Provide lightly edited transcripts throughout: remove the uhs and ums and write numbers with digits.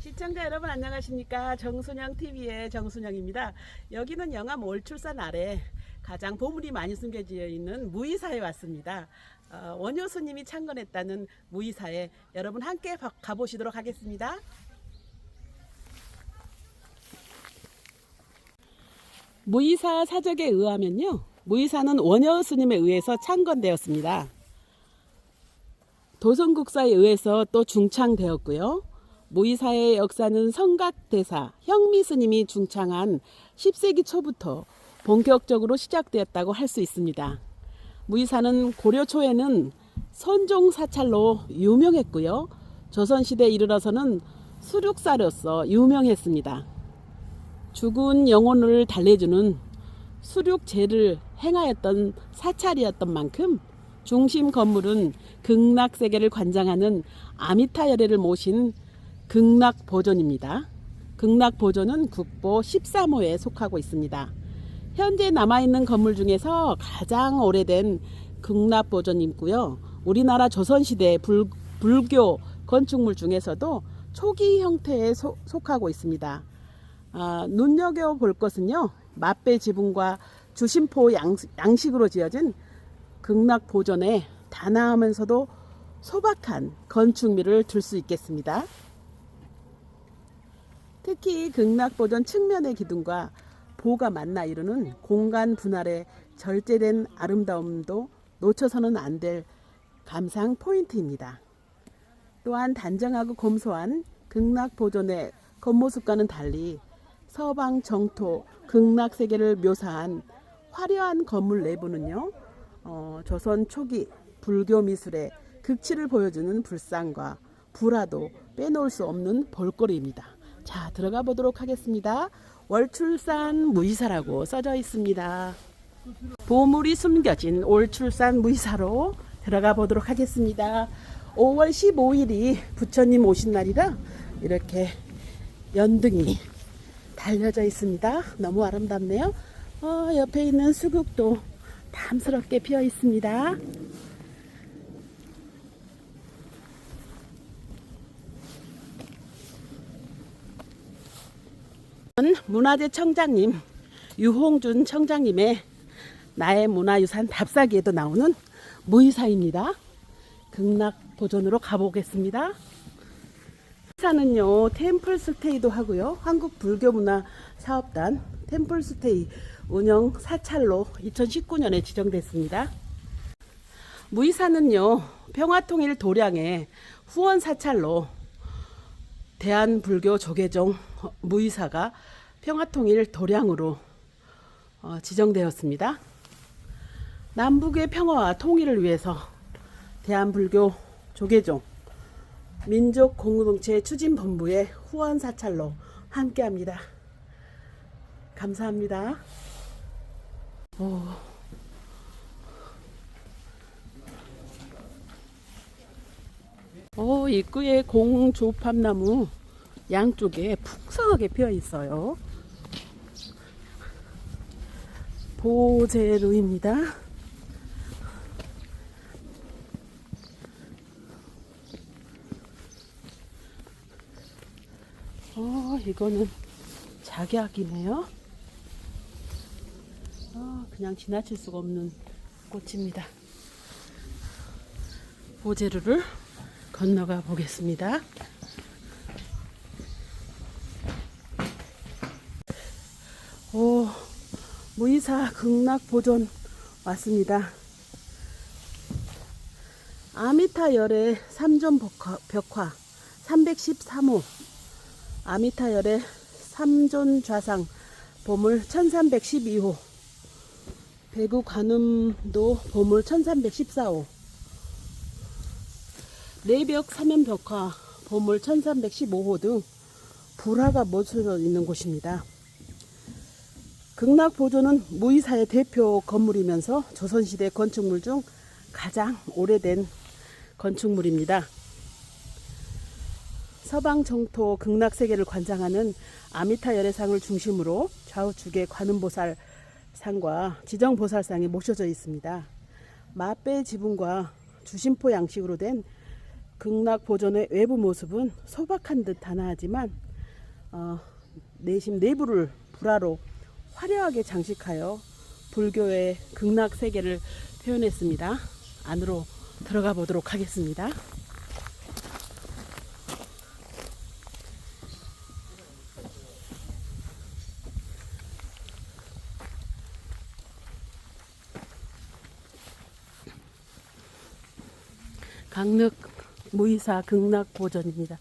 시청자 여러분 안녕하십니까. 정순영TV의 정순영입니다. 여기는 영암 올출산 아래 가장 보물이 많이 숨겨져 있는 무의사에 왔습니다. 원효스님이 창건했다는 무의사에 여러분 함께 가보시도록 하겠습니다. 무의사 사적에 의하면요, 무의사는 원효스님에 의해서 창건되었습니다. 도성국사에 의해서 또 중창되었고요. 무의사의 역사는 성각대사 형미스님이 중창한 10세기 초부터 본격적으로 시작되었다고 할 수 있습니다. 무의사는 고려 초에는 선종사찰로 유명했고요. 조선시대에 이르러서는 수륙사로서 유명했습니다. 죽은 영혼을 달래주는 수륙제를 행하였던 사찰이었던 만큼 중심 건물은 극락세계를 관장하는 아미타열애를 모신 극락보존입니다. 극락보존은 국보 13호에 속하고 있습니다. 현재 남아있는 건물 중에서 가장 오래된 극락보존이고요. 우리나라 조선시대 불교 건축물 중에서도 초기 형태에 속하고 있습니다. 눈여겨볼 것은요, 맞배 지붕과 주심포 양식으로 지어진 극락보존에 단아하면서도 소박한 건축미를 둘 수 있겠습니다. 특히 극락보존 측면의 기둥과 보가 만나 이루는 공간 분할의 절제된 아름다움도 놓쳐서는 안 될 감상 포인트입니다. 또한 단정하고 검소한 극락보존의 겉모습과는 달리 서방 정토 극락세계를 묘사한 화려한 건물 내부는요, 조선 초기 불교 미술의 극치를 보여주는 불상과 불화도 빼놓을 수 없는 볼거리입니다. 자, 들어가 보도록 하겠습니다. 월출산 무의사라고 써져 있습니다. 보물이 숨겨진 올출산 무의사로 들어가 보도록 하겠습니다. 5월 15일이 부처님 오신 날이라 이렇게 연등이 달려져 있습니다. 너무 아름답네요. 옆에 있는 수국도 탐스럽게 피어 있습니다. 문화재 청장님 유홍준 청장님의 나의 문화유산 답사기에도 나오는 무의사입니다. 극락보존으로 가보겠습니다. 무의사는요, 템플스테이도 하고요, 한국불교문화사업단 템플스테이 운영 사찰로 2019년에 지정됐습니다. 무의사는요, 평화통일 도량의 후원사찰로 대한불교 조계종 무의사가 평화통일 도량으로 지정되었습니다. 남북의 평화와 통일을 위해서 대한불교 조계종 민족공동체 추진본부의 후원사찰로 함께합니다. 감사합니다. 입구에 공조팝나무 양쪽에 풍성하게 피어 있어요. 보제루입니다. 이거는 작약이네요. 그냥 지나칠 수가 없는 꽃입니다. 보제루를 건너가 보겠습니다. 무의사 극락보존 왔습니다. 아미타열의 3전 벽화 313호 아미타열의 3존 좌상 보물 1312호 배구 관음도 보물 1314호 내벽 사면 벽화 보물 1315호 등 불화가 모셔져 있는 곳입니다. 극락보존은 무의사의 대표 건물이면서 조선시대 건축물 중 가장 오래된 건축물입니다. 서방 정토 극락세계를 관장하는 아미타열애상을 중심으로 좌우측에 관음보살상과 지정보살상이 모셔져 있습니다. 맞배 지붕과 주심포 양식으로 된 극락 보존의 외부 모습은 소박한 듯 하나하지만 내심 내부를 불화로 화려하게 장식하여 불교의 극락 세계를 표현했습니다. 안으로 들어가 보도록 하겠습니다. 강릉 무이사 극락 보존입니다.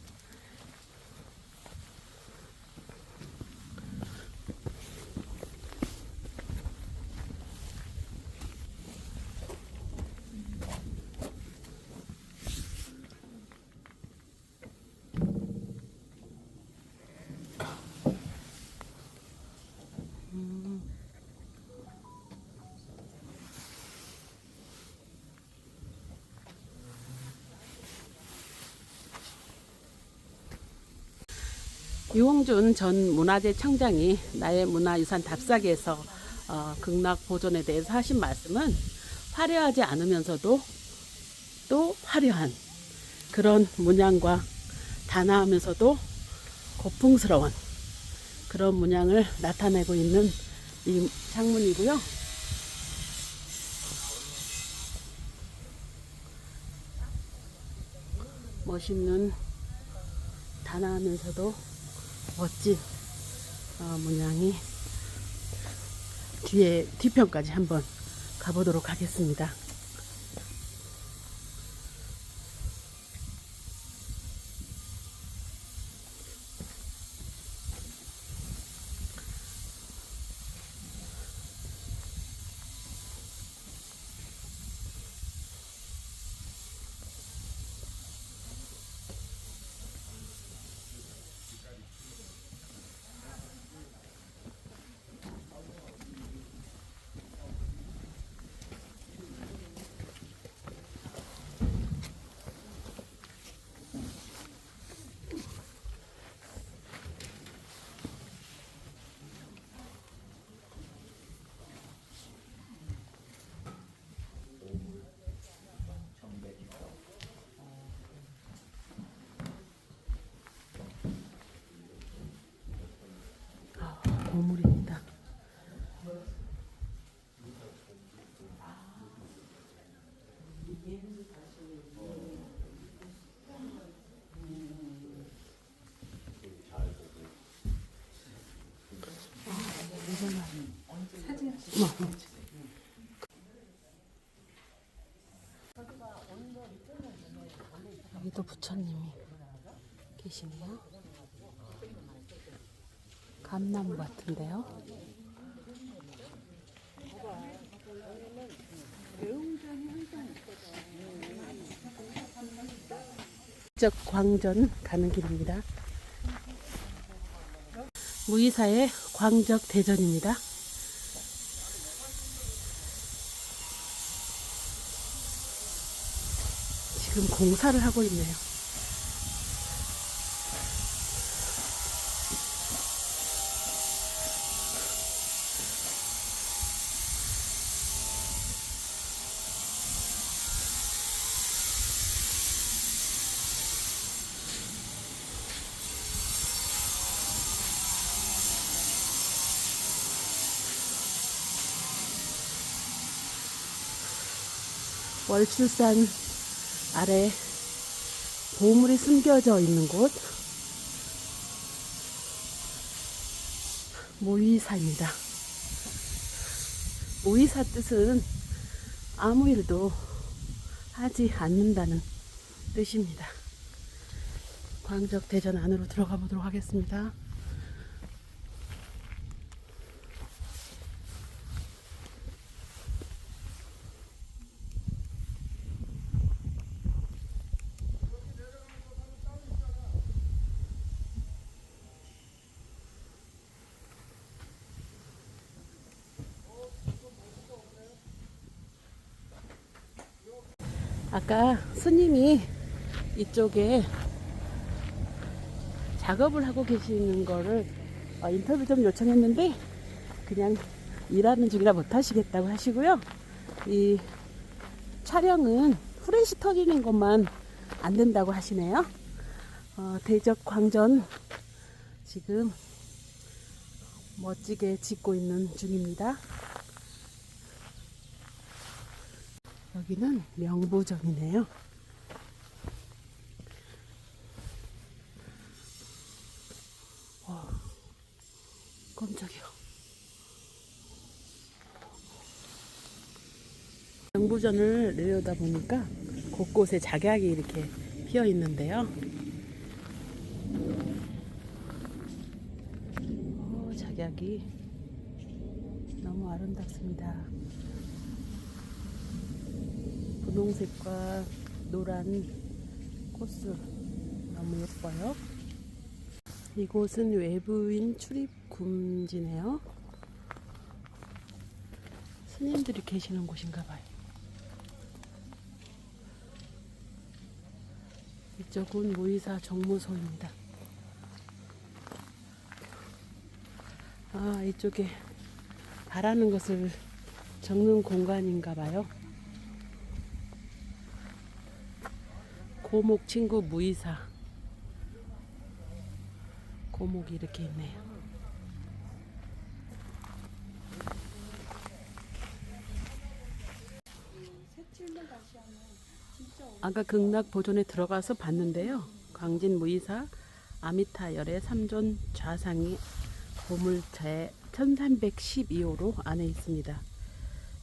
유홍준 전 문화재 청장이 나의 문화유산 답사기에서 극락 보존에 대해서 하신 말씀은 화려하지 않으면서도 또 화려한 그런 문양과 단아하면서도 고풍스러운 그런 문양을 나타내고 있는 이 창문이고요. 멋있는 단아하면서도 멋진 문양이 뒤편까지 한번 가보도록 하겠습니다. 보물입니다. 여기도 부처님이 계시네요. 감나무 같은데요. 직접 광전 가는 길입니다. 무이사의 광적 대전입니다. 지금 공사를 하고 있네요. 월출산 아래 보물이 숨겨져 있는 곳 무이사입니다. 무이사 뜻은 아무 일도 하지 않는다는 뜻입니다. 광적대전 안으로 들어가 보도록 하겠습니다. 아까 스님이 이쪽에 작업을 하고 계시는 거를 인터뷰 좀 요청했는데 그냥 일하는 중이라 못 하시겠다고 하시고요. 이 촬영은 후레쉬 터지는 것만 안 된다고 하시네요. 대적 광전 지금 멋지게 짓고 있는 중입니다. 여기는 명부정이네요. 와, 깜짝이야. 명부전을 내려다 보니까 곳곳에 작약이 이렇게 피어 있는데요. 작약이 너무 아름답습니다. 분홍색과 노란 코스 너무 예뻐요. 이곳은 외부인 출입 금지네요. 스님들이 계시는 곳인가 봐요. 이쪽은 무의사 정무소입니다. 이쪽에 바라는 것을 적는 공간인가 봐요. 고목 친구 무의사. 고목이 이렇게 있네요. 아까 극락 보존에 들어가서 봤는데요. 광진 무의사 아미타 열의 3존 좌상이 보물제 1312호로 안에 있습니다.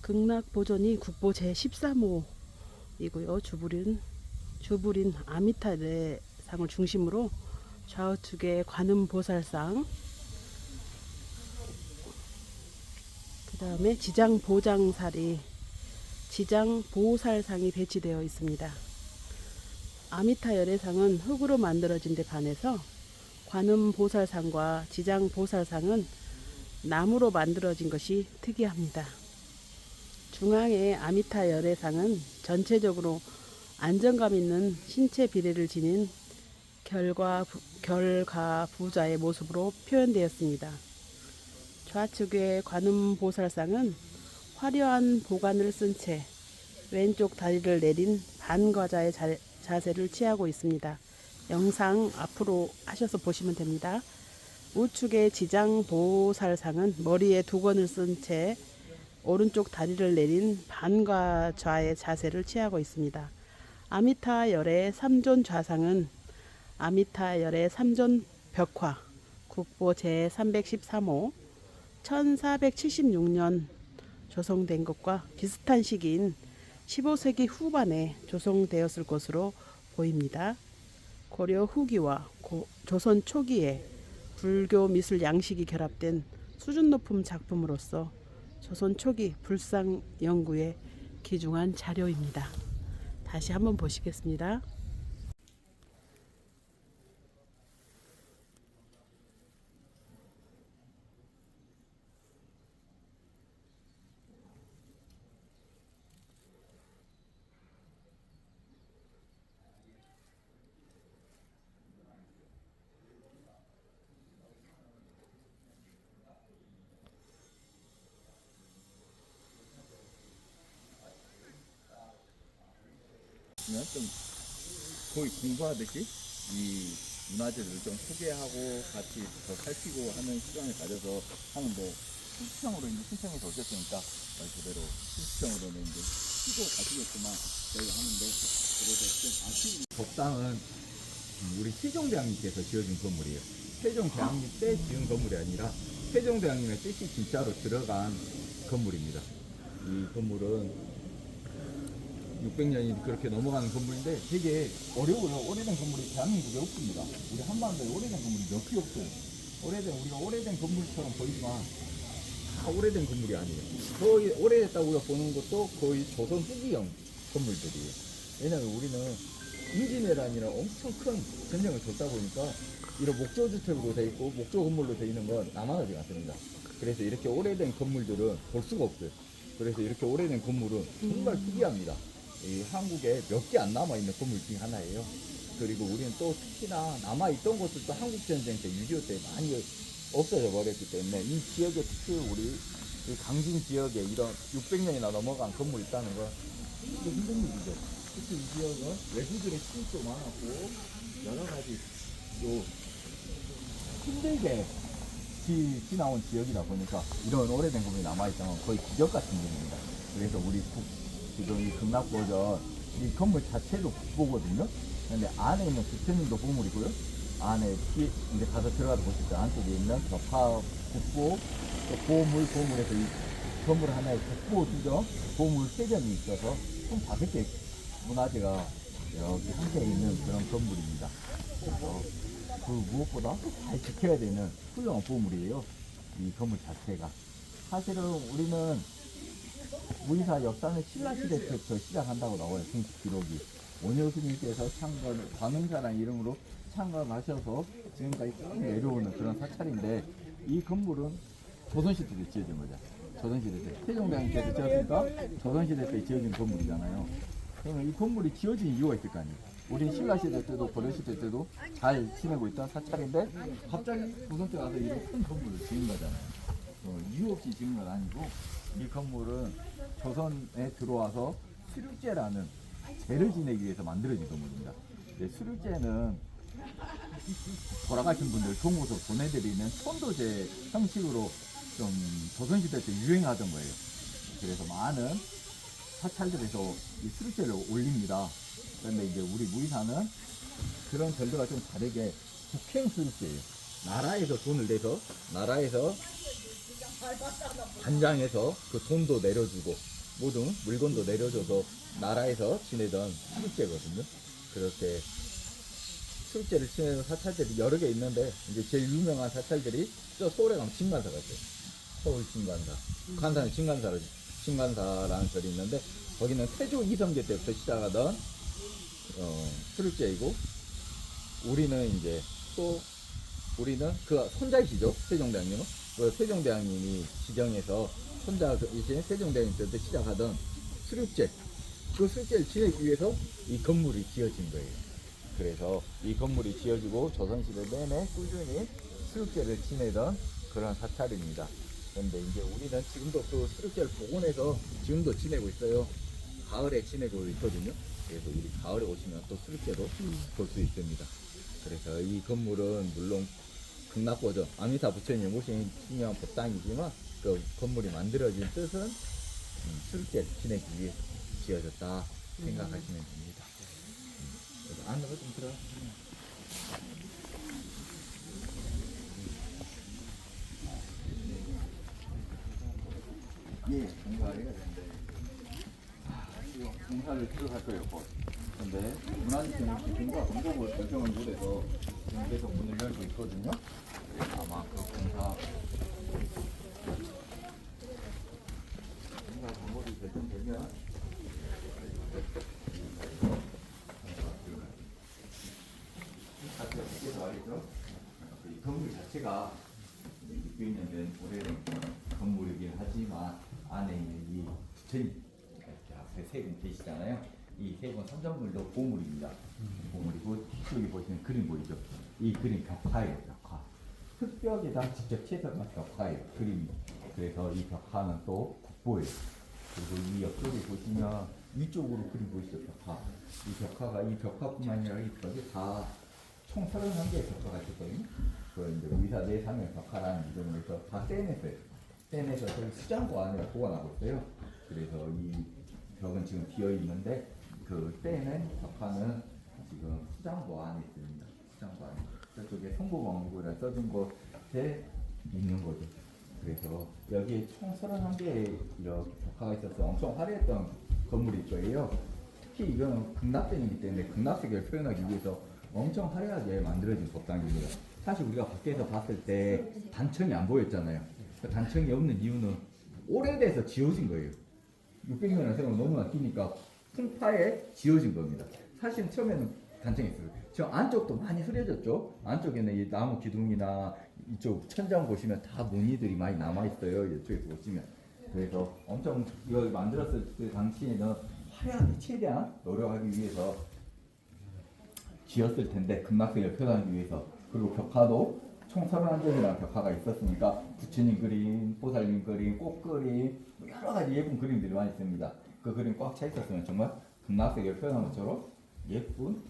극락 보존이 국보 제13호이고요. 주불인 아미타의 상을 중심으로 좌우측에 관음보살상, 그 다음에 지장보살상이 배치되어 있습니다. 아미타 열애상은 흙으로 만들어진 데 반해서 관음보살상과 지장보살상은 나무로 만들어진 것이 특이합니다. 중앙의 아미타 열애상은 전체적으로 안정감 있는 신체 비례를 지닌 결가부자의 모습으로 표현되었습니다. 좌측의 관음보살상은 화려한 보관을 쓴 채 왼쪽 다리를 내린 반과자의 자세를 취하고 있습니다. 영상 앞으로 하셔서 보시면 됩니다. 우측의 지장보살상은 머리에 두건을 쓴 채 오른쪽 다리를 내린 반과좌의 자세를 취하고 있습니다. 아미타 열의 3존 좌상은 아미타 열의 3존 벽화 국보 제313호 1476년 조성된 것과 비슷한 시기인 15세기 후반에 조성되었을 것으로 보입니다. 고려 후기와 조선 초기에 불교 미술 양식이 결합된 수준 높은 작품으로서 조선 초기 불상 연구에 기중한 자료입니다. 다시 한번 보시겠습니다. 좀 거의 공부하듯이 이 문화재를 좀 소개하고 같이 더 살피고 하는 시간을 가져서 하는 뭐 실시청으로 이제 신청해서 오셨으니까 말 그대로 실시청으로는 이제 쉬고 가시겠지만 저희가 하는데 그래서 좀 아쉬운 법당은 우리 세종대왕님께서 지어준 건물이에요. 세종대왕님 때 지은 건물이 아니라 세종대왕님의 뜻이 진짜로 들어간 건물입니다. 이 건물은 600년이 그렇게 넘어가는 건물인데 되게 어려워요. 오래된 건물이 대한민국에 없습니다. 우리 한반도에 오래된 건물이 몇 개 없어요. 우리가 오래된 건물처럼 보이지만 다 오래된 건물이 아니에요. 거의 오래됐다고 우리가 보는 것도 거의 조선 후기형 건물들이에요. 왜냐하면 우리는 임진왜란이라 엄청 큰 전쟁을 줬다 보니까 이런 목조주택으로 돼 있고 목조 건물로 돼 있는 건 남아나지 않습니다. 그래서 이렇게 오래된 건물들은 볼 수가 없어요. 그래서 이렇게 오래된 건물은 정말 특이합니다. 이 한국에 몇 개 안 남아있는 건물 중에 하나예요. 그리고 우리는 또 특히나 남아있던 것들도 한국전쟁 때 6.25 때 많이 없어져 버렸기 때문에 이 지역에 특히 우리 이 강진 지역에 이런 600년이나 넘어간 건물이 있다는 건 되게 힘든 일이죠. 특히 이 지역은 외국인의 침입도 많았고 여러 가지 또 힘들게 지나온 지역이다 보니까 이런 오래된 건물이 남아있다면 거의 기적 같은 일입니다. 그래서 우리 지금 이 극락버전 이 건물 자체도 국보거든요. 근데 안에 있는 부처님도 보물이고요. 안에 이제 가서 들어가서 보실 때 안쪽에 있는 벽화 국보, 또 보물에서 이 건물 하나에 국보 2점, 보물 3점이 있어서 총 5개 문화재가 여기 함께 있는 그런 건물입니다. 그래서 그 무엇보다 잘 지켜야 되는 훌륭한 보물이에요. 이 건물 자체가. 사실은 우리는 무이사 역사는 신라시대 때부터 시작한다고 나와요. 공식 기록이. 원효스님께서 광흥사라는 이름으로 창건하셔서 지금까지 쭉 내려오는 그런 사찰인데 이 건물은 조선시대 때 지어진 거죠. 조선시대 때. 세종대왕께서 지었으니까 조선시대 때 지어진 건물이잖아요. 그러면 이 건물이 지어진 이유가 있을 거 아니에요. 우린 신라시대 때도 고려시대 때도 잘 지내고 있던 사찰인데 갑자기 조선 때 와서 이런 큰 건물을 지은 거잖아요. 이유 없이 지은 건 아니고 이 건물은 조선에 들어와서 수륙제라는 제를 지내기 위해서 만들어진 건물입니다. 수륙제는 돌아가신 분들 종으로 보내드리는 천도제 형식으로 좀 조선시대 때 유행하던 거예요. 그래서 많은 사찰들에서 이 수륙제를 올립니다. 그런데 이제 우리 무이사는 그런 절도가 좀 다르게 국행 수륙제예요. 나라에서 돈을 내서 나라에서 관장해서 그 돈도 내려주고 모든 물건도 내려줘서 나라에서 지내던 수륙제거든요. 그렇게 수륙제를 지내는 사찰들이 여러 개 있는데 이제 제일 유명한 사찰들이 저 서울에 가면 진관사가 있어요. 서울 진관사. 간사는 진관사라는 절이 있는데 거기는 태조 이성계 때부터 시작하던 수륙제이고 우리는 이제 또 우리는 그 손자이시죠. 세종대왕님은. 그 세종대왕님이 지정해서 손자이신 세종대왕님 때부터 시작하던 수륙제. 그 수륙제를 지내기 위해서 이 건물이 지어진 거예요. 그래서 이 건물이 지어지고 조선시대 내내 꾸준히 수륙제를 지내던 그런 사찰입니다. 그런데 이제 우리는 지금도 그 수륙제를 복원해서 지금도 지내고 있어요. 가을에 지내고 있거든요. 그래서 우리 가을에 오시면 또 수륙제도 볼 수 있습니다. 그래서 이 건물은 물론 극락버전 아미사 부처님 모신 중요한 법당이지만 그 건물이 만들어진 뜻은 수륙제 지내기 위해 지어졌다 생각하시면 됩니다. 그래서 안으로 좀 들어가시면 예, 공사를 해야 되는데 이거 공사를 들어갈 거예요, 곧. 근데 문화재청 기준과 공사물 결정을 못해서 지금 계속 문을 열고 있거든요. 아마 그 공사 방법이 결정되면 이 건물 자체가 600년 된 오래된 건물이긴 하지만 안에 있는 이 부처님 이렇게 앞에 세 분 계시잖아요. 이 세 분 선전물도 보물입니다. 보물이고 뒤쪽에 보시는 그림 보이죠? 이 그림 벽화예요. 벽화. 흙벽에다 직접 채석한 벽화예요. 그림이. 그래서 이 벽화는 또 국보예요. 그리고 이 옆쪽에 보시면 위쪽으로 그림 보이시죠? 벽화. 이 벽화가 이 벽화뿐만 아니라 이 벽에 다 총 31개의 벽화가 있었거든요. 그걸 이제 무이사 내상의 벽화라는 이름으로 해서 다 떼냈어요. 떼내서 저희 수장고 안에 보관하고 있어요. 그래서 이 벽은 지금 비어 있는데 그 떼낸 벽화는 지금 수장고 안에 있습니다. 수장고 안에. 저쪽에 성고광고라 써준 곳에 있는 거죠. 그래서 여기에 총 31개의 이렇게 벽화가 있어서 엄청 화려했던 건물일 거예요. 특히 이거는 극락전이기 때문에 극락세계를 표현하기 위해서 엄청 화려하게 만들어진 법당입니다. 사실 우리가 밖에서 봤을 때 단청이 안 보였잖아요. 그 단청이 없는 이유는 오래돼서 지어진 거예요. 600년의 세월 너무나 기니까 풍파에 지어진 겁니다. 사실 처음에는 단청이 있어요. 저 안쪽도 많이 흐려졌죠. 안쪽에는 이 나무 기둥이나 이쪽 천장 보시면 다 무늬들이 많이 남아있어요. 이쪽에서 보시면. 그래서 엄청 이걸 만들었을 그 당시에는 화려하게 최대한 노력하기 위해서 지었을 텐데 극락세계를 표현하기 위해서. 그리고 벽화도 총 31점이라는 벽화가 있었으니까 부처님 그림, 보살님 그림, 꽃 그림 여러 가지 예쁜 그림들이 많이 있습니다. 그 그림 꽉 차 있었으면 정말 극락세계를 표현한 것처럼 예쁜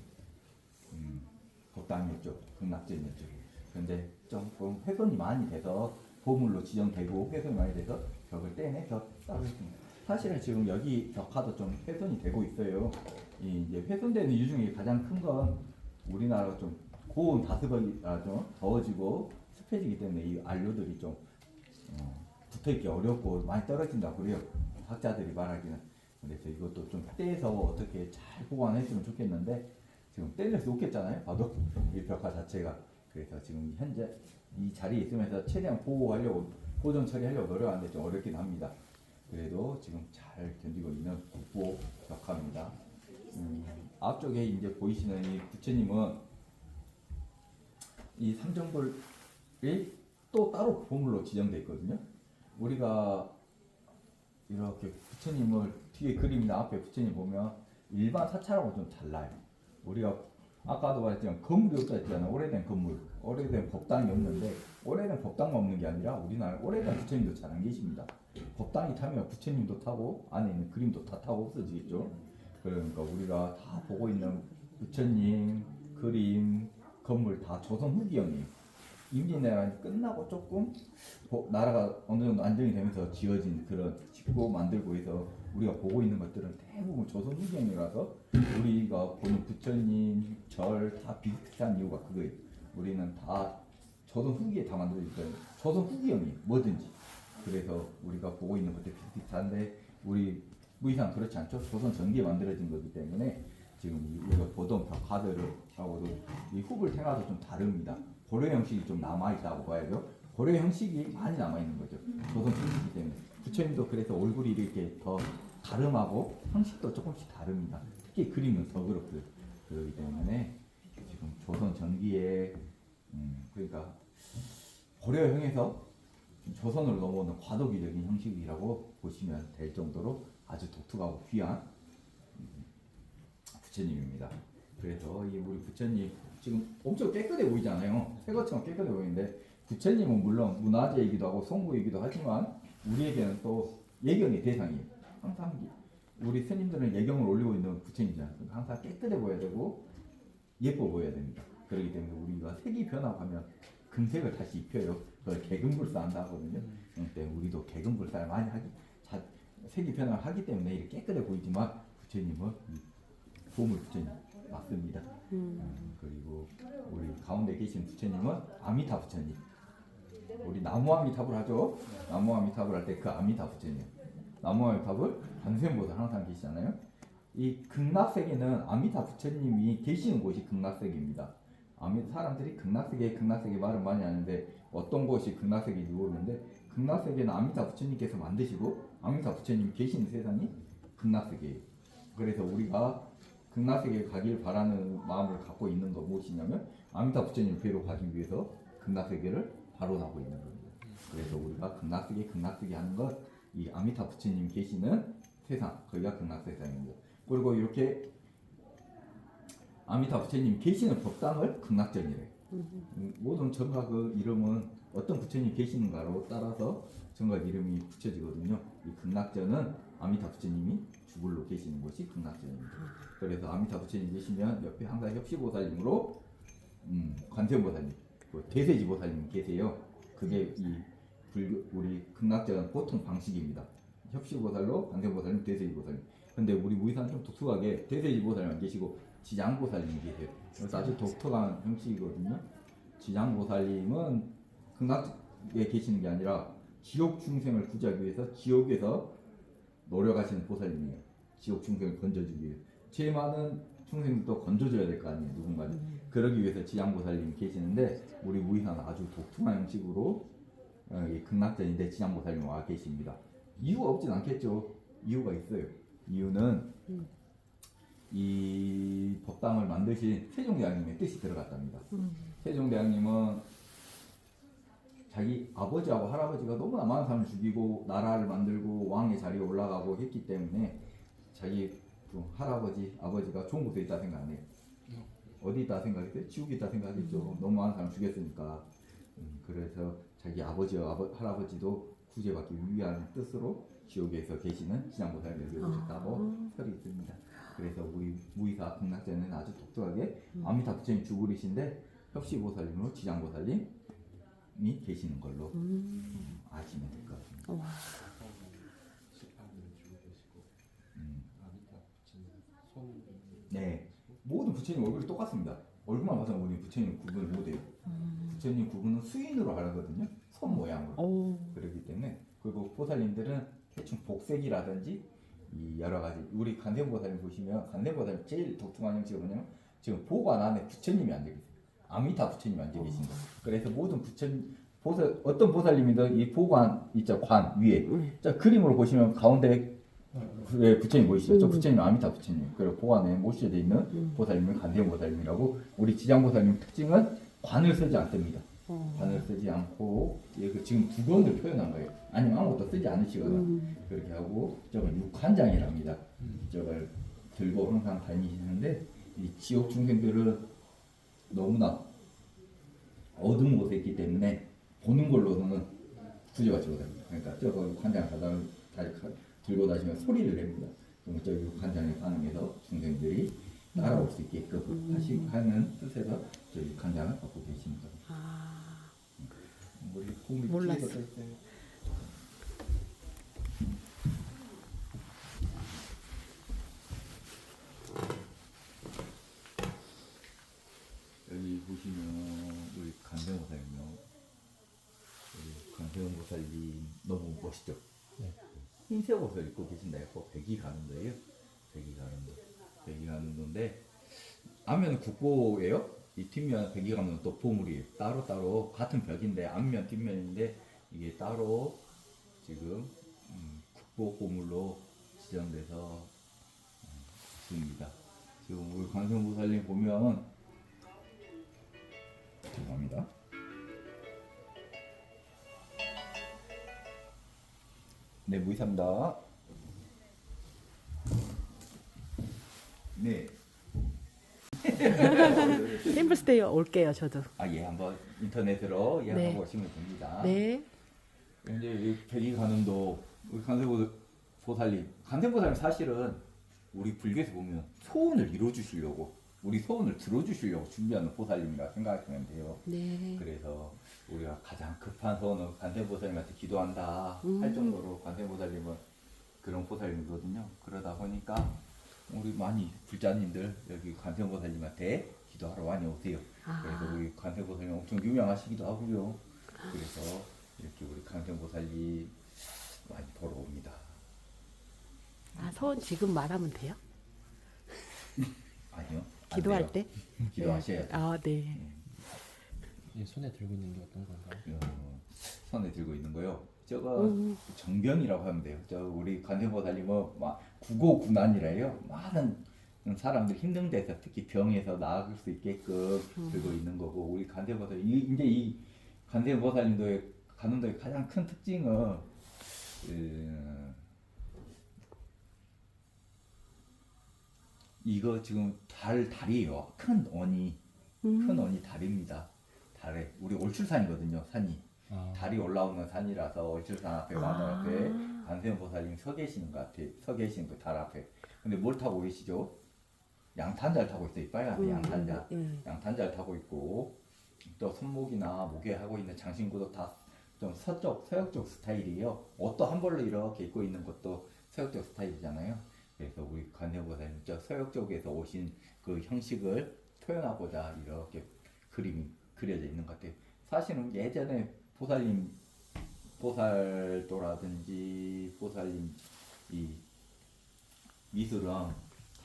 법당이었죠. 극락전이었죠. 그런데 조금 훼손이 많이 돼서 보물로 지정되고 훼손이 많이 돼서 벽을 떼내서 따로 했습니다. 사실은 지금 여기 벽화도 좀 훼손이 되고 있어요. 이 이제 훼손되는 이유 중에 가장 큰 건 우리나라가 좀 고온 다습하기가 좀 더워지고 습해지기 때문에 이 안료들이 좀 붙어있기 어렵고 많이 떨어진다고 그래요. 학자들이 말하기는. 그래서 이것도 좀 떼서 어떻게 잘 보관했으면 좋겠는데 지금 떼낼 수 없겠잖아요. 봐도 이 벽화 자체가. 그래서 지금 현재 이 자리에 있으면서 최대한 보호하려고 보존 처리하려고 노력하는데 좀 어렵긴 합니다. 그래도 지금 잘 견디고 있는 국보 벽화입니다. 앞쪽에 이제 보이시는 이 부처님은 이 삼정불이 또 따로 보물로 지정되어 있거든요. 우리가 이렇게 부처님을 뒤에 그림이나 앞에 부처님 보면 일반 사찰하고 좀 달라요. 우리가 아까도 말했지만 건물이 없다 했잖아요. 오래된 건물, 오래된 법당이 없는데 오래된 법당만 없는 게 아니라 우리나라에 오래된 부처님도 잘 안 계십니다. 법당이 타면 부처님도 타고 안에 있는 그림도 다 타고 없어지겠죠. 그러니까 우리가 다 보고 있는 부처님, 그림, 건물 다 조선 후기형이에요. 임진왜란이 끝나고 조금 나라가 어느 정도 안정이 되면서 지어진 그런 짓고 만들고 해서 우리가 보고 있는 것들은 대부분 조선 후기형이라서 우리가 보는 부처님, 절 다 비슷한 이유가 그거예요. 우리는 다 조선 후기에 다 만들어졌어요. 조선 후기형이에요. 뭐든지. 그래서 우리가 보고 있는 것들 비슷비슷한데 우리 무이상 그렇지 않죠? 조선 전기에 만들어진 거기 때문에 지금 우리가 보던 벽화들을 하고도 이 후불 태가도 좀 다릅니다. 고려 형식이 좀 남아있다고 봐야죠. 고려 형식이 많이 남아있는 거죠. 조선 중기이기 때문에. 부처님도 그래서 얼굴이 이렇게 더 가름하고 형식도 조금씩 다릅니다. 특히 그림은 더 그렇고요. 그렇기 때문에 지금 조선 전기에 그러니까 고려형에서 조선으로 넘어오는 과도기적인 형식이라고 보시면 될 정도로 아주 독특하고 귀한 부처님입니다. 그래서 이 우리 부처님 지금 엄청 깨끗해 보이잖아요. 새것처럼 깨끗해 보이는데 부처님은 물론 문화재이기도 하고 성부이기도 하지만 우리에게는 또 예경의 대상이에요. 항상 우리 스님들은 예경을 올리고 있는 부처님이잖아요. 항상 깨끗해 보여야 되고 예뻐 보여야 됩니다. 그렇기 때문에 우리가 색이 변화하면 금색을 다시 입혀요. 그걸 개금불사 하거든요. 그때 우리도 개금불사를 많이 하기 색이 변화하기 때문에 이렇게 깨끗해 보이지만 부처님은 보물 부처님 맞습니다. 그리고 우리 가운데 계신 부처님은 아미타 부처님. 우리 나무 아미타불 하죠. 나무 아미타불 할 때 그 아미타 부처님. 나무 아미타불 관세음보살 항상 계시잖아요. 이 극락세계는 아미타 부처님이 계시는 곳이 극락세계입니다. 사람들이 극락세계 말은 많이 하는데 어떤 곳이 극락세계인지 모르는데 극락세계는 아미타 부처님께서 만드시고 아미타 부처님이 계시는 세상이 극락세계예요. 그래서 우리가 극락세계에 가길 바라는 마음을 갖고 있는 거 무엇이냐면 아미타 부처님을 뵈러 가기 위해서 극락세계를 발원하고 있는 겁니다. 그래서 우리가 극락세계 하는 것 이 아미타 부처님 계시는 세상 거기가 극락세상입니다. 그리고 이렇게 아미타 부처님 계시는 법당을 극락전이래요. 모든 정각 그 이름은 어떤 부처님 계시는가로 따라서 정각 이름이 붙여지거든요. 이 극락전은 아미타 부처님이 주불로 계시는 곳이 극락전입니다. 그래서 아미타 부처님 계시면 옆에 항상 협시보살님으로 관세음보살님, 대세지보살님 계세요. 그게 이 우리 극락전 보통 방식입니다. 협시보살로 관세음보살님, 대세지보살님. 근데 우리 무이사는 좀 독특하게 대세지보살님만 계시고 지장보살님이 계세요. 그래서 아주 독특한 형식이거든요. 지장보살님은 극락에 계시는 게 아니라 지옥 중생을 구제하기 위해서 지옥에서 노력하시는 보살님이에요. 지옥 중생을 건져주기 위해. 제일 많은 중생들도 건져줘야 될 거 아니에요. 누군가는. 그러기 위해서 지장보살님이 계시는데 우리 무이사는 아주 독특한 형식으로 극락전인데 지장보살님이 와 계십니다. 이유가 없진 않겠죠. 이유가 있어요. 이유는 이 법당을 만드신 세종대왕님의 뜻이 들어갔답니다. 세종대왕님은 자기 아버지하고 할아버지가 너무나 많은 사람을 죽이고 나라를 만들고 왕의 자리에 올라가고 했기 때문에 자기 할아버지, 아버지가 좋은 곳에 있다 생각 안 해요. 어디 있다 생각했어요? 지옥에 있다 생각하겠죠. 너무 많은 사람 죽였으니까. 그래서 자기 아버지와 할아버지도 구제받기 위한 뜻으로 지옥에서 계시는 지장보살을 여겨주셨다고 설이 있습니다. 그래서 우리 무이사 극락전에는 아주 독특하게 아미타 부처님 주그리신데 협시보살님으로 지장보살님이 계시는 걸로 아시면 될 것 같습니다. 와. 네, 모든 부처님 얼굴이 똑같습니다. 얼굴만 봐서 우리 부처님 구분을 못해요. 부처님 구분은 수인으로 하거든요. 손 모양으로. 오. 그렇기 때문에 그리고 보살님들은 대충 복색이라든지 이 여러 가지 우리 간세보살님 보시면 간세보살님 제일 독특한 형식이 뭐냐면 지금 보관 안에 부처님이 앉아 계세요. 아미타 부처님이 앉아 계신 거예요. 그래서 모든 부처님 보살 어떤 보살님이든 이 보관 있죠 관 위에 자 그림으로 보시면 가운데 부처님 보이시죠? 저 부처님 아미타 부처님 그리고 보관에 모셔져 있는 보살님은 간세보살님이라고 우리 지장보살님 특징은 관을 쓰지 않습니다. 관을 쓰지 않고 지금 두건을 표현한 거예요. 아니면 아무것도 쓰지 않으시거나 그렇게 하고 저걸 육한장이랍니다. 저걸 들고 항상 다니시는데 이 지옥 중생들은 너무나 어두운 곳에 있기 때문에 보는 걸로는 구제받지 못합니다. 그러니까 저거 육한장 들고 다니면 소리를 냅니다. 그럼 저 육한장에 반응해서 중생들이 따라올 수 있게끔 하는 뜻에서 저 육한장을 갖고 계십니다. 우리 꿈이 몰랐어. 여기 보시면 우리 간세보살님요. 우리 간세보살님 너무 멋있죠? 네. 흰색 옷을 입고 계신다 해서 백이가는도예요. 백이가는도인데 앞면은 국보예요. 이 뒷면 백이가는도 또 보물이에요. 따로 같은 벽인데 앞면 뒷면인데 이게 따로 지금 국보 보물로 지정돼서 있습니다. 지금 우리 관세음보살님 보면 죄송합니다. 네, 무이사입니다. 네. 템플스테이 올게요, 저도. 예, 한번 인터넷으로 예약하고 네. 오시면 됩니다. 네. 이제 이 백이가는도 우리 간세보살님, 간세보살님 사실은 우리 불교에서 보면 소원을 이루어주시려고 우리 소원을 들어주시려고 준비하는 보살님이라 생각하시면 돼요. 네. 그래서 우리가 가장 급한 소원은 관세보살님한테 기도한다 할 정도로 관세보살님은 그런 보살님이거든요. 그러다 보니까 우리 많이 불자님들 여기 관세보살님한테 기도하러 많이 오세요. 그래서 우리 관세보살님 엄청 유명하시기도 하고요. 그래서 이렇게 우리 관세보살님 많이 보러 옵니다. 소원 지금 말하면 돼요? 아니요. 안 기도할 돼요. 때? 기도하셔야 돼요. 네. 이 손에 들고 있는 게 어떤 건가요? 손에 들고 있는 거요. 저거 정병이라고 하면 돼요. 저 우리 관세보살님은 막 구고구난이래요. 많은 사람들 힘든 데서 특히 병에서 나을 수 있게끔 들고 있는 거고 우리 관세보살 이제 이 관세보살님도의 간운도의 가장 큰 특징은 이거 지금 달이에요. 큰 원이 달입니다. 달에 우리 올출산이거든요. 산이. 달이 올라오는 산이라서 올출산 앞에 완원 앞에 관세음보살님 서 계시는 것 같아요. 서 계시는 그 달 앞에. 근데 뭘 타고 계시죠? 양탄자를 타고 있어요. 빨간 양탄자. 양탄자를 타고 있고 또 손목이나 목에 하고 있는 장신구도 다 좀 서역 쪽 스타일이에요. 옷도 한 벌로 이렇게 입고 있는 것도 서역 쪽 스타일이잖아요. 그래서 우리 관세음보살님 저 서역 쪽에서 오신 그 형식을 표현하고자 이렇게 그림이 그려져 있는 것 같아요. 사실은 예전에 보살도라든지 보살님 이 미술은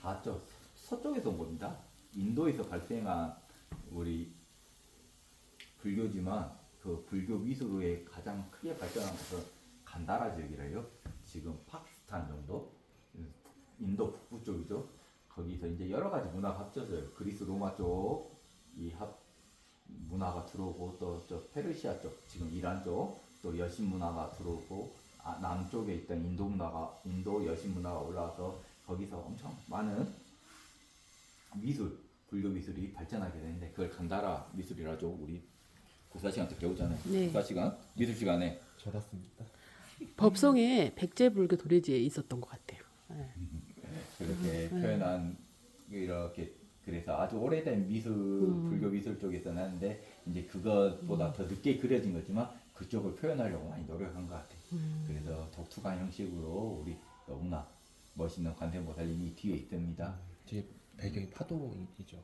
다 저 서쪽에서 온 겁니다. 인도에서 발생한 우리 불교지만 그 불교 미술의 가장 크게 발전한 것은 간다라 지역이래요. 지금 파키스탄 정도, 인도 북부 쪽이죠. 거기서 이제 여러 가지 문화가 합쳐져요. 그리스 로마 쪽 이 문화가 들어오고 또 저 페르시아 쪽, 지금 이란 쪽 또 여신 문화가 들어오고 남쪽에 있던 인도 여신 문화가 올라와서 거기서 엄청 많은 불교 미술이 발전하게 되는데 그걸 간다라 미술이라죠. 우리 국사 시간 때 배우잖아요. 네. 국사 시간, 미술 시간에. 저렇습니다. 법성에 백제불교 도래지에 있었던 것 같아요. 네. 그래서 이렇게 표현한 이렇게 그래서 아주 오래된 미술 불교 미술 쪽에서는 하는데 이제 그것보다 더 늦게 그려진 거지만 그쪽을 표현하려고 많이 노력한 것 같아요. 그래서 독특한 형식으로 우리 너무나 멋있는 관세음보살님이 뒤에 있습니다. 뒤에 배경이 파도이죠.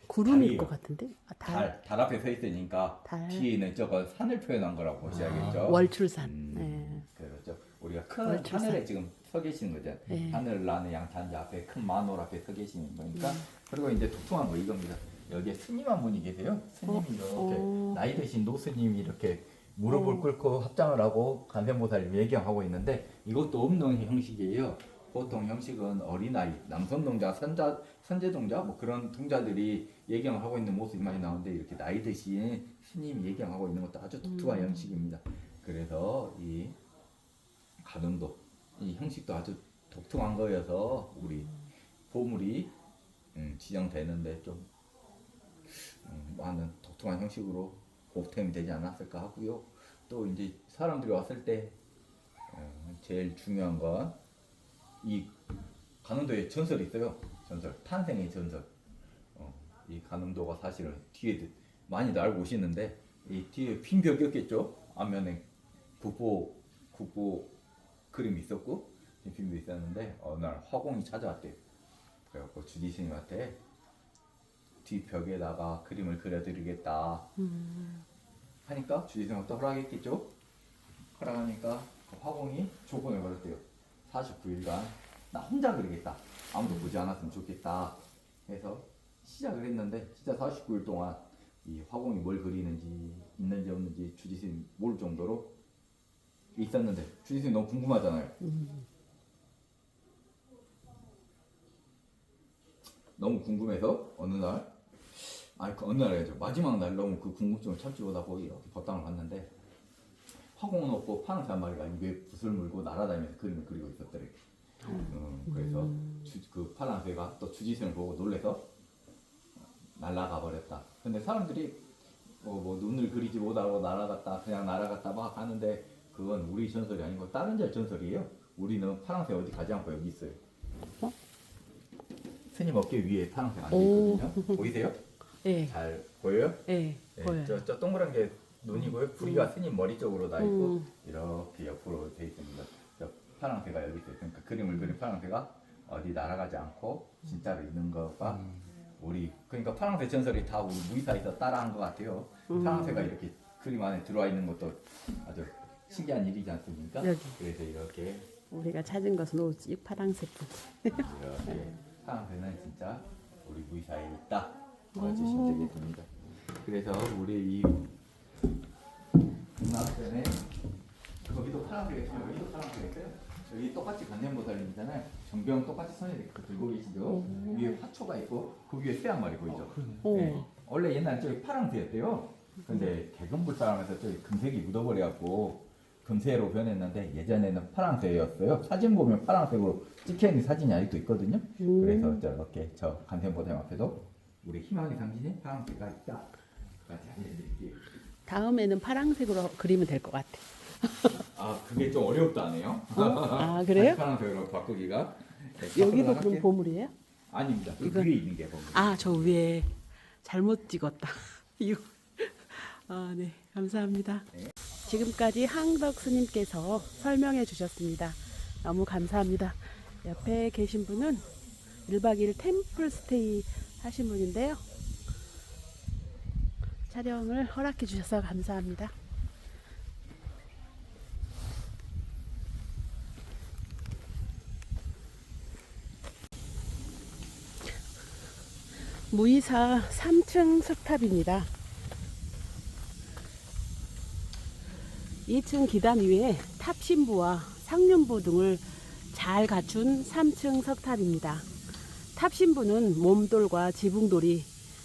구름일 달이요. 것 같은데? 아, 달. 달 앞에 서 있으니까 달. 뒤에는 저거 산을 표현한 거라고 보셔야겠죠. 월출산. 네. 그렇죠. 우리가 큰 월출산. 하늘에 지금 서 계시는 거죠. 네. 하늘 나는 양탄자 앞에 큰 만월 앞에 서 계시는 거니까. 그리고 이제 독특한 거 이겁니다. 여기에 스님 한 분이 계세요. 스님이 이렇게 나이 드신 노스님이 이렇게 무릎을 꿇고 합장을 하고 관세음보살님 예경하고 있는데 이것도 없는 형식이에요. 보통 형식은 어린아이, 남선 동자, 선제 동자 뭐 그런 동자들이 예경을 하고 있는 모습이 많이 나오는데 이렇게 나이 드신 스님이 예경하고 있는 것도 아주 독특한 형식입니다. 그래서 이 가늠도 이 형식도 아주 독특한 거여서 우리 보물이 지정되는데 좀 많은 독특한 형식으로 보탬이 되지 않았을까 하고요. 또 이제 사람들이 왔을 때 제일 중요한 건 이 가늠도에 전설이 있어요. 전설, 탄생의 전설. 이 가늠도가 사실은 뒤에 많이들 알고 오시는데 이 뒤에 빈 벽이었겠죠. 앞면에 국보 그림이 있었고 빈도 있었는데 어느 날 화공이 찾아왔대요. 그래갖고 주지스님한테 뒤 벽에다가 그림을 그려드리겠다 하니까 주지스님한테 허락했겠죠. 허락하니까 그 화공이 조건을 걸었대요. 49일간 나 혼자 그리겠다. 아무도 보지 않았으면 좋겠다 해서 시작을 했는데 진짜 49일 동안 이 화공이 뭘 그리는지 있는지 없는지 주지스님 모를 정도로 있었는데 주지스님 너무 궁금하잖아요. 너무 궁금해서 어느 날 어느 날이죠. 마지막 날 너무 그 궁금증을 참지 못하고 이렇게 법당을 봤는데 화공은 없고 파랑새 한 마리가 입에 붓을 물고 날아다니면서 그림을 그리고 있었더래. 그래서 그 파랑새가 또 주지스님을 보고 놀래서 날아가 버렸다. 근데 사람들이 뭐 눈을 그리지 못하고 날아갔다 그냥 날아갔다 막 하는데 그건 우리 전설이 아니고 다른 자 전설이에요. 우리는 파랑새 어디 가지 않고 여기 있어요. 스님 어깨 위에 파랑새가 앉아 있거든요. 보이세요? 네. 잘 보여요? 네. 보여요. 저 동그란 게 눈이고요. 부리가 스님 머리 쪽으로 나 있고 이렇게 옆으로 돼 있습니다. 저 파랑새가 여기 있어요. 그러니까 그림을 그린 파랑새가 어디 날아가지 않고 진짜로 있는 거가 우리 그러니까 파랑새 전설이 다 우리 무이사에서 따라한 것 같아요. 파랑새가 이렇게 그림 안에 들어와 있는 것도 아주 신기한 일이지 않습니까? 여기. 그래서 이렇게 우리가 찾은 것은 오직 파랑새뿐. 이렇게 파랑새는 진짜 우리 무이사에 있다. 보시면 되겠습니다. 그래서 우리 이 나라전에 거기도 파랑새가 있어요. 여기도 파랑새가 있어요. 여기 똑같이 관세음보살님이잖아요. 정병 똑같이 손에 들고 계시죠. 위에 화초가 있고 그 위에 새 한 마리 보이죠. 네. 원래 옛날에 저기 파랑새였대요. 근데 개금불사하면서 저기 금색이 묻어버려갖고 금새로 변했는데 예전에는 파랑새였어요. 사진 보면 파랑색으로 찍혀있는 사진이 아직도 있거든요. 그래서 저렇게 저 관세음보살님 앞에도 우리 희망의 상징인 파랑새가 있다. 같이 알려드릴게요. 다음에는 파랑색으로 그리면 될 것 같아. 아 그게 좀 어렵다네요. 아 그래요? 파랑색으로 바꾸기가. 네, 여기도 바꾸도록 그럼 할게요. 보물이에요? 아닙니다. 그 이건- 위에 있는 게 보물. 아 저 위에 잘못 찍었다. 이거. 아 네 감사합니다. 지금까지 항덕 스님께서 설명해 주셨습니다. 너무 감사합니다. 옆에 계신 분은 1박 2일 템플 스테이 하신 분인데요. 촬영을 허락해 주셔서 감사합니다. 무이사 3층 석탑입니다. 2층 기단 위에 탑신부와 상륜부 등을 잘 갖춘 3층 석탑입니다. 탑신부는 몸돌과 지붕돌이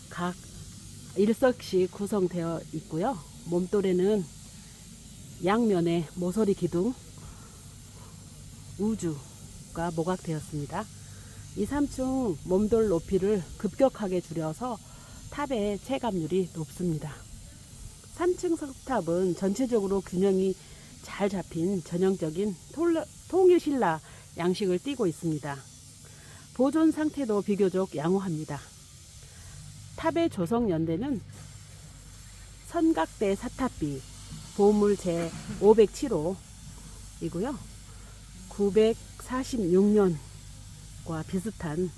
각 1석씩 구성되어 있고요. 몸돌에는 양면에 모서리 기둥, 우주가 모각되었습니다. 이 3층 몸돌 높이를 급격하게 줄여서 탑의 체감률이 높습니다. 3층 석탑은 전체적으로 균형이 잘 잡힌 전형적인 통일신라 양식을 띠고 있습니다. 보존 상태도 비교적 양호합니다. 탑의 조성 연대는 선각대 사탑비 보물 제 507호이고요. 946년과 비슷한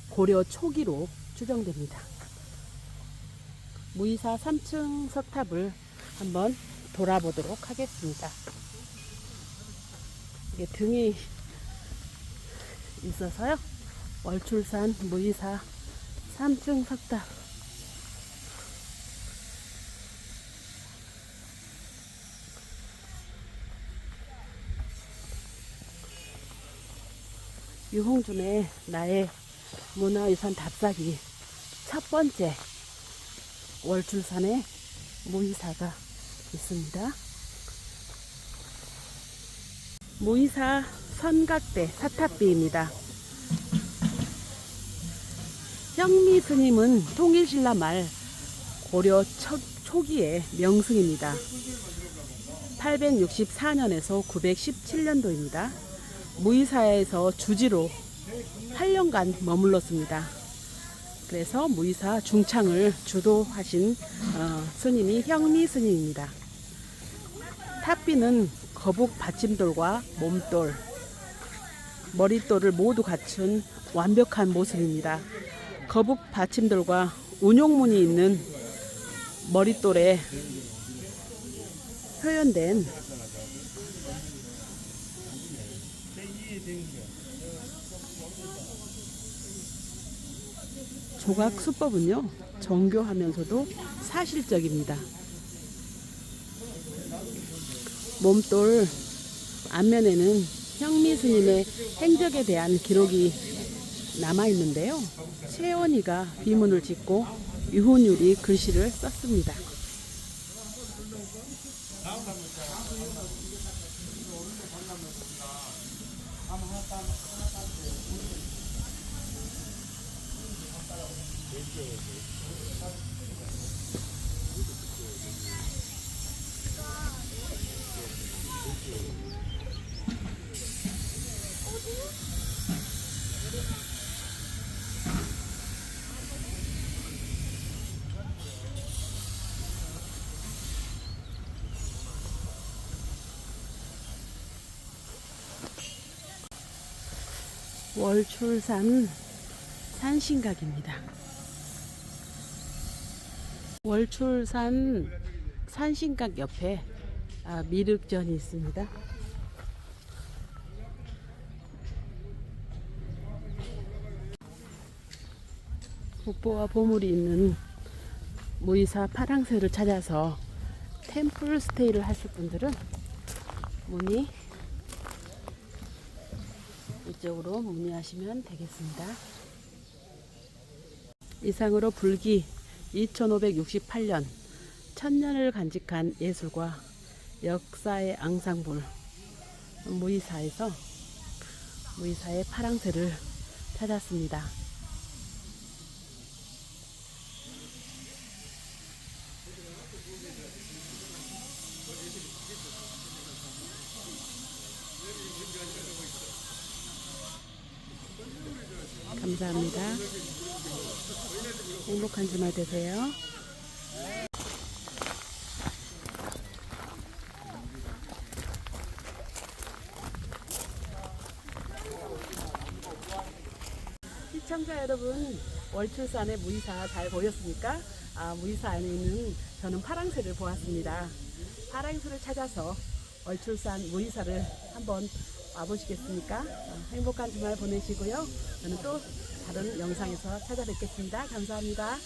고려 초기로 추정됩니다. 무이사 3층 석탑을 한번 돌아보도록 하겠습니다. 이게 등이 있어서요. 월출산 무이사 3층 석탑. 유홍준의 나의 문화유산 답사기 첫 번째 월출산에 무이사가 있습니다. 무이사 선각대 사탑비입니다. 형미 스님은 통일신라 말 고려 초기의 명승입니다. 864년에서 917년도입니다. 무이사에서 주지로 8년간 머물렀습니다. 그래서 무이사 중창을 주도하신 스님이 형미 스님입니다. 탑비는 거북 받침돌과 몸돌, 머릿돌을 모두 갖춘 완벽한 모습입니다. 거북 받침돌과 운용문이 있는 머릿돌에 표현된 조각 수법은요, 정교하면서도 사실적입니다. 몸돌 앞면에는 형미 스님의 행적에 대한 기록이 남아 있는데요. 최원희가 비문을 짓고 유훈율이 글씨를 썼습니다. 월출산 산신각입니다. 월출산 산신각 옆에 미륵전이 있습니다. 국보와 보물이 있는 무이사 파랑새를 찾아서 템플 스테이를 하실 분들은 문의 이쪽으로 문의하시면 되겠습니다. 이상으로 불기 2568년 천년을 간직한 예술과 역사의 앙상블 무이사에서 무이사의 파랑새를 찾았습니다. 감사합니다. 행복한 주말 되세요. 시청자 여러분, 월출산의 무이사 잘 보였습니까? 무이사 안에는 저는 파랑새를 보았습니다. 파랑새를 찾아서 월출산 무이사를 한번 와보시겠습니까? 행복한 주말 보내시고요. 저는 또 다른 영상에서 찾아뵙겠습니다. 감사합니다.